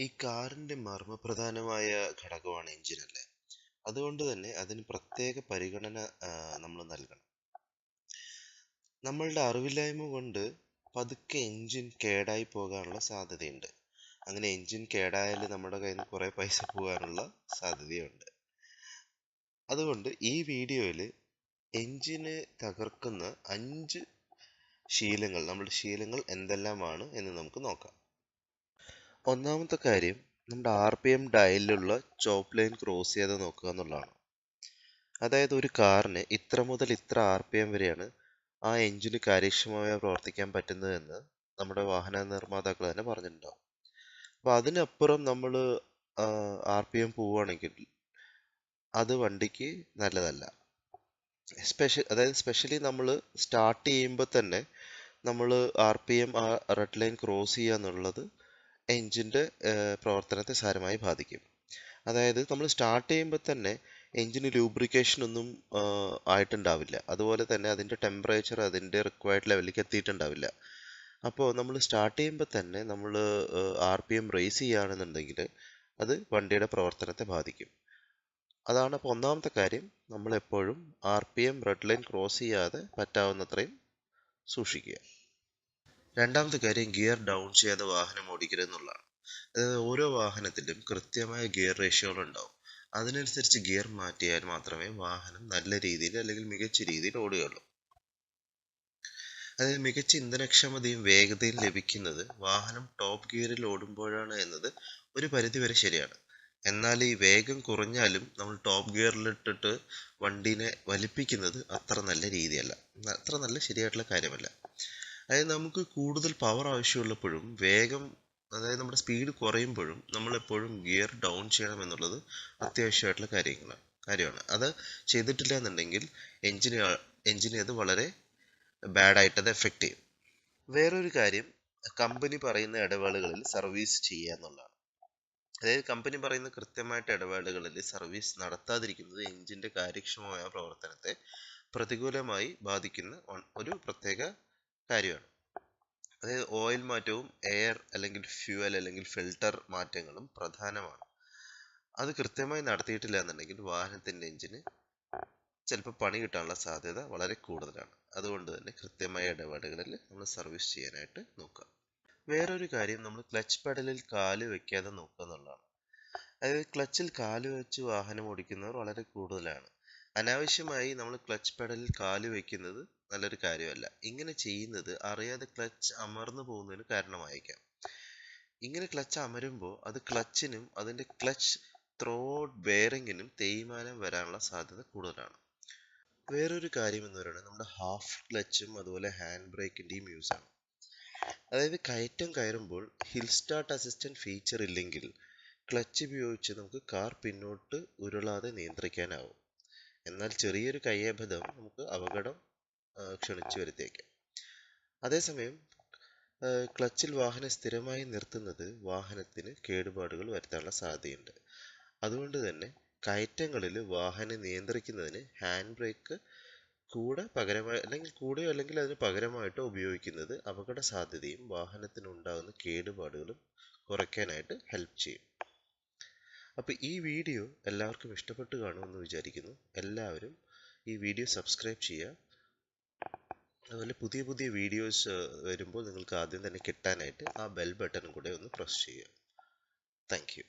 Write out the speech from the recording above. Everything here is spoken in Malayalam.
ഈ കാറിന്റെ മർമ്മപ്രധാനമായ ഘടകമാണ് എഞ്ചിൻ അല്ലേ? അതുകൊണ്ട് തന്നെ അതിന് പ്രത്യേക പരിഗണന നമ്മൾ നൽകണം. നമ്മളുടെ അറിവില്ലായ്മ കൊണ്ട് പതുക്കെ എഞ്ചിൻ കേടായി പോകാനുള്ള സാധ്യതയുണ്ട്. അങ്ങനെ എഞ്ചിൻ കേടായാൽ നമ്മുടെ കയ്യിൽ നിന്ന് കുറേ പൈസ പോകാനുള്ള സാധ്യതയുണ്ട്. അതുകൊണ്ട് ഈ വീഡിയോയിൽ എഞ്ചിന് തകർക്കുന്ന 5 ശീലങ്ങൾ, നമ്മുടെ ശീലങ്ങൾ എന്തെല്ലാമാണ് എന്ന് നമുക്ക് നോക്കാം. ഒന്നാമത്തെ കാര്യം, നമ്മുടെ RPM ഡയലിലുള്ള ചോപ്പ് ലൈൻ ക്രോസ് ചെയ്യാതെ നോക്കുക എന്നുള്ളതാണ്. അതായത് ഒരു കാറിന് ഇത്ര മുതൽ ഇത്ര RPM വരെയാണ് ആ എഞ്ചിന് കാര്യക്ഷമമായി പ്രവർത്തിക്കാൻ പറ്റുന്നതെന്ന് നമ്മുടെ വാഹന നിർമ്മാതാക്കൾ തന്നെ പറഞ്ഞിട്ടുണ്ടാവും. അപ്പോൾ അതിനപ്പുറം നമ്മൾ RPM പോവുകയാണെങ്കിൽ അത് വണ്ടിക്ക് നല്ലതല്ല. അതായത് സ്പെഷ്യലി നമ്മൾ സ്റ്റാർട്ട് ചെയ്യുമ്പോൾ തന്നെ നമ്മൾ RPM ആ റെഡ് ലൈൻ ക്രോസ് ചെയ്യുക എന്നുള്ളത് എഞ്ചിൻ്റെ പ്രവർത്തനത്തെ സാരമായി ബാധിക്കും. അതായത് നമ്മൾ സ്റ്റാർട്ട് ചെയ്യുമ്പോൾ തന്നെ എഞ്ചിന് ലൂബ്രിക്കേഷൻ ഒന്നും ആയിട്ടുണ്ടാവില്ല. അതുപോലെ തന്നെ അതിൻ്റെ ടെമ്പറേച്ചർ അതിൻ്റെ റിക്വയർഡ് ലെവലിലേക്ക് എത്തിയിട്ടുണ്ടാവില്ല. അപ്പോൾ നമ്മൾ സ്റ്റാർട്ട് ചെയ്യുമ്പോൾ തന്നെ നമ്മൾ RPM റേസ് ചെയ്യുകയാണെന്നുണ്ടെങ്കിൽ അത് വണ്ടിയുടെ പ്രവർത്തനത്തെ ബാധിക്കും. അതാണ് അപ്പോൾ ഒന്നാമത്തെ കാര്യം, നമ്മളെപ്പോഴും RPM റെഡ് ലൈൻ ക്രോസ് ചെയ്യാതെ പറ്റാവുന്നത്രയും സൂക്ഷിക്കുക. രണ്ടാമത്തെ കാര്യം, ഗിയർ ഡൗൺ ചെയ്യാതെ വാഹനം ഓടിക്കരുത് എന്നുള്ളതാണ്. അതായത് ഓരോ വാഹനത്തിലും കൃത്യമായ ഗിയർ റേഷ്യോകൾ ഉണ്ടാവും. അതിനനുസരിച്ച് ഗിയർ മാറ്റിയാൽ മാത്രമേ വാഹനം നല്ല രീതിയിൽ അല്ലെങ്കിൽ മികച്ച രീതിയിൽ ഓടുകയുള്ളൂ. അതായത് മികച്ച ഇന്ധനക്ഷമതയും വേഗതയും ലഭിക്കുന്നത് വാഹനം ടോപ്പ് ഗിയറിൽ ഓടുമ്പോഴാണ് എന്നത് ഒരു പരിധിവരെ ശരിയാണ്. എന്നാൽ ഈ വേഗം കുറഞ്ഞാലും നമ്മൾ ടോപ്പ് ഗിയറിലിട്ടിട്ട് വണ്ടീനെ വലിപ്പിക്കുന്നത് അത്ര നല്ല രീതിയല്ല, അത്ര നല്ല ശരിയായിട്ടുള്ള കാര്യമല്ല. അതായത് നമുക്ക് കൂടുതൽ പവർ ആവശ്യമുള്ളപ്പോഴും അതായത് നമ്മുടെ സ്പീഡ് കുറയുമ്പോഴും നമ്മളെപ്പോഴും ഗിയർ ഡൗൺ ചെയ്യണം എന്നുള്ളത് അത്യാവശ്യമായിട്ടുള്ള കാര്യമാണ്. അത് ചെയ്തിട്ടില്ല എന്നുണ്ടെങ്കിൽ എഞ്ചിനെ അത് വളരെ ബാഡായിട്ട് അത് എഫക്റ്റ് ചെയ്യും. വേറൊരു കാര്യം, കമ്പനി പറയുന്ന ഇടവേളകളിൽ സർവീസ് ചെയ്യുക എന്നുള്ളതാണ്. അതായത് കമ്പനി പറയുന്ന കൃത്യമായിട്ട് ഇടവേളകളിൽ സർവീസ് നടത്താതിരിക്കുന്നത് എഞ്ചിന്റെ കാര്യക്ഷമമായ പ്രവർത്തനത്തെ പ്രതികൂലമായി ബാധിക്കുന്ന ഒരു പ്രത്യേക കാര്യമാണ്. അതായത് ഓയിൽ മാറ്റവും എയർ അല്ലെങ്കിൽ ഫ്യൂവൽ അല്ലെങ്കിൽ ഫിൽട്ടർ മാറ്റങ്ങളും പ്രധാനമാണ്. അത് കൃത്യമായി നടത്തിയിട്ടില്ല എന്നുണ്ടെങ്കിൽ വാഹനത്തിന്റെ എഞ്ചിന് ചിലപ്പോൾ പണി കിട്ടാനുള്ള സാധ്യത വളരെ കൂടുതലാണ്. അതുകൊണ്ട് തന്നെ കൃത്യമായ ഇടവേളകളിൽ നമ്മൾ സർവീസ് ചെയ്യാനായിട്ട് നോക്കുക. വേറൊരു കാര്യം, നമ്മൾ ക്ലച്ച് പെഡലിൽ കാല് വെക്കാതെ നോക്കുക എന്നുള്ളതാണ്. അതായത് ക്ലച്ചിൽ കാല് വെച്ച് വാഹനം ഓടിക്കുന്നവർ വളരെ കൂടുതലാണ്. അനാവശ്യമായി നമ്മൾ ക്ലച്ച് പെഡലിൽ കാല് വെക്കുന്നത് നല്ലൊരു കാര്യമല്ല. ഇങ്ങനെ ചെയ്യുന്നത് അറിയാതെ ക്ലച്ച് അമർന്നു പോകുന്നതിന് കാരണമായേക്കാം. ഇങ്ങനെ ക്ലച്ച് അമരുമ്പോൾ അത് ക്ലച്ചിനും അതിൻ്റെ ക്ലച്ച് ത്രോട്ട് ബെയറിങ്ങിനും തേയ്മാനം വരാനുള്ള സാധ്യത കൂടുതലാണ്. വേറൊരു കാര്യം എന്ന് പറയുന്നത് നമ്മുടെ ഹാഫ് ക്ലച്ചും അതുപോലെ ഹാൻഡ് ബ്രേക്കിൻ്റെയും യൂസാണ്. അതായത് കയറ്റം കയറുമ്പോൾ ഹിൽ സ്റ്റാർട്ട് അസിസ്റ്റൻറ്റ് ഫീച്ചർ ഇല്ലെങ്കിൽ ക്ലച്ച് ഉപയോഗിച്ച് നമുക്ക് കാർ പിന്നോട്ട് ഉരുളാതെ നിയന്ത്രിക്കാനാവും. എന്നാൽ ചെറിയൊരു കയ്യബദ്ധം നമുക്ക് അപകടം ക്ഷണിച്ചു വരുത്തിയേക്കാം. അതേസമയം ക്ലച്ചിൽ വാഹനം സ്ഥിരമായി നിർത്തുന്നത് വാഹനത്തിന് കേടുപാടുകൾ വരുത്താനുള്ള സാധ്യതയുണ്ട്. അതുകൊണ്ട് തന്നെ കയറ്റങ്ങളിൽ വാഹനം നിയന്ത്രിക്കുന്നതിന് ഹാൻഡ് ബ്രേക്ക് കൂടെയോ അല്ലെങ്കിൽ അതിന് പകരമായിട്ടോ ഉപയോഗിക്കുന്നത് അപകട സാധ്യതയും വാഹനത്തിനുണ്ടാകുന്ന കേടുപാടുകളും കുറയ്ക്കാനായിട്ട് ഹെൽപ്പ് ചെയ്യും. അപ്പോൾ ഈ വീഡിയോ എല്ലാവർക്കും ഇഷ്ടപ്പെട്ടു കാണുമെന്ന് വിചാരിക്കുന്നു. എല്ലാവരും ഈ വീഡിയോ സബ്സ്ക്രൈബ് ചെയ്യുക. അതുപോലെ പുതിയ പുതിയ വീഡിയോസ് വരുമ്പോൾ നിങ്ങൾക്ക് ആദ്യം തന്നെ കിട്ടാനായിട്ട് ആ ബെൽ ബട്ടണും കൂടെ ഒന്ന് പ്രസ് ചെയ്യുക. Thank you.